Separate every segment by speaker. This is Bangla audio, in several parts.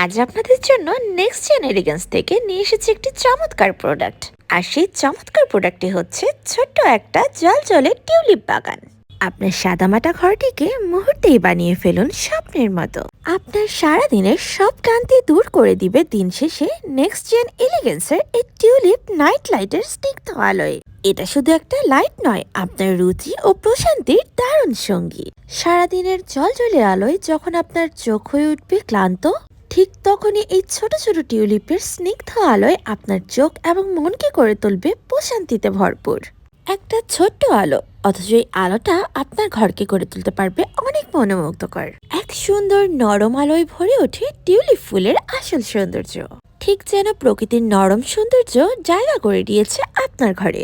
Speaker 1: আজ আপনাদের জন্য নেক্সট জেন এলিগেন্স থেকে নিয়ে এসেছি একটি চমৎকার প্রোডাক্ট। আর সেই চমৎকার প্রোডাক্টটি হচ্ছে ছোট্ট একটা জলজলে টিউলিপ বাগান। আপনার সাদামাটা ঘরটিকে মুহূর্তেই বানিয়ে ফেলুন স্বপ্নের মতো। আপনার সারাদিনের সব ক্লান্তি দূর করে দিবে দিন শেষে নেক্সট জেন এলিগেন্সের এই টিউলিপ নাইট লাইটের স্নিগ্ধ আলোয়। এটা শুধু একটা লাইট নয়, আপনার রুচি ও প্রশান্তির দারুণ সঙ্গী। সারাদিনের জলজলে আলোয় যখন আপনার চোখ হয়ে উঠবে ক্লান্ত, ঠিক তখনই এই ছোট ছোট টিউলিপের স্নিগ্ধ আলোয় আপনার চোখ এবং মনকে করে তুলবে প্রশান্তিতে ভরপুর। একটা ছোট্ট আলো, অথচ এই আলোটা আপনার ঘরকে করে তুলতে পারবে অনেক মনোমুগ্ধকর। এক সুন্দর নরম আলোয় ভরে ওঠে টিউলিপ ফুলের আসল সৌন্দর্য, ঠিক যেন প্রকৃতির নরম সৌন্দর্য জায়গা করে দিয়েছে আপনার ঘরে।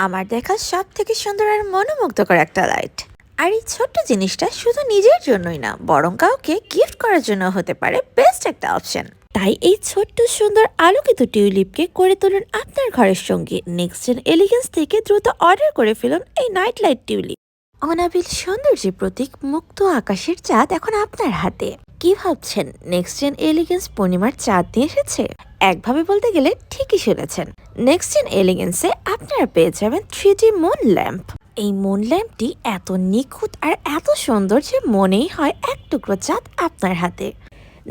Speaker 1: আমার দেখা সব থেকে সুন্দর আর মনোমুগ্ধকর একটা লাইট। আর এই ছোট্ট জিনিসটা শুধু নিজের জন্যই না, বরং কাউকে গিফট করার জন্য হতে পারে বেস্ট একটা অপশন। তাই এই ছোট্ট সুন্দর আলোকিত টিউলিপকে করে তুলুন আপনার ঘরের সঙ্গে। নেক্সট জেন এলিগেন্স থেকে দ্রুত অর্ডার করে ফেলুন এই নাইট লাইট টিউলিপ। অনাবিল সৌন্দর্যের প্রতীক মুক্ত আকাশের চাঁদ এখন আপনার হাতে। কি ভাবছেন, নেক্সট জেন এলিগেন্স পূর্ণিমার চাঁদ নিয়ে এসেছে? একভাবে বলতে গেলে ঠিকই শুনেছেন। নেক্সট জেন এলিগেন্সে আপনারা পেয়ে যাবেন 3D মুন ল্যাম্প। এই মুন ল্যাম্পটি এত নিখুঁত আর এত সুন্দর যে মনেই হয় এক টুকরো চাঁদ আপনার হাতে।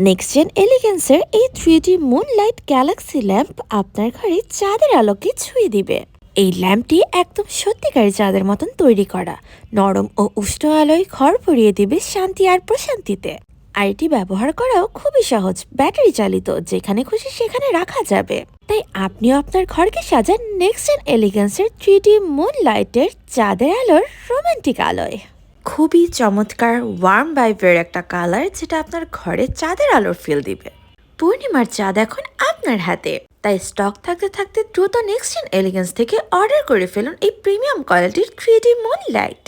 Speaker 1: নেক্সট জেন এলিগেন্সের এই 3D moon light Galaxy lamp আপনার ঘরে চাঁদের আলোকে ছুঁয়ে দিবে। এই ল্যাম্পটি একদম সত্যিকারের চাঁদের মতন তৈরি করা, নরম ও উষ্ণ আলোয় ঘর ভরিয়ে দিবে শান্তি আর প্রশান্তিতে। আর এটি ব্যবহার করাও খুবই সহজ, ব্যাটারি চালিত, যেখানে খুশি সেখানে রাখা যাবে। তাই আপনিও আপনার ঘরকে সাজান নেক্সট জেন এলিগেন্সের 3D মুন লাইটের চাঁদের আলোর রোমান্টিক আলোয়। খুবই চমৎকার ওয়ার্ম ভাইবের একটা কালার, যেটা আপনার ঘরে চাঁদের আলোর ফিল দিবে। পূর্ণিমার চাঁদ এখন আপনার হাতে, তাই স্টক থাকতে থাকতে দ্রুত নেক্সট জেন এলিগেন্স থেকে অর্ডার করে ফেলুন এই প্রিমিয়াম কোয়ালিটির 3D মুন লাইট।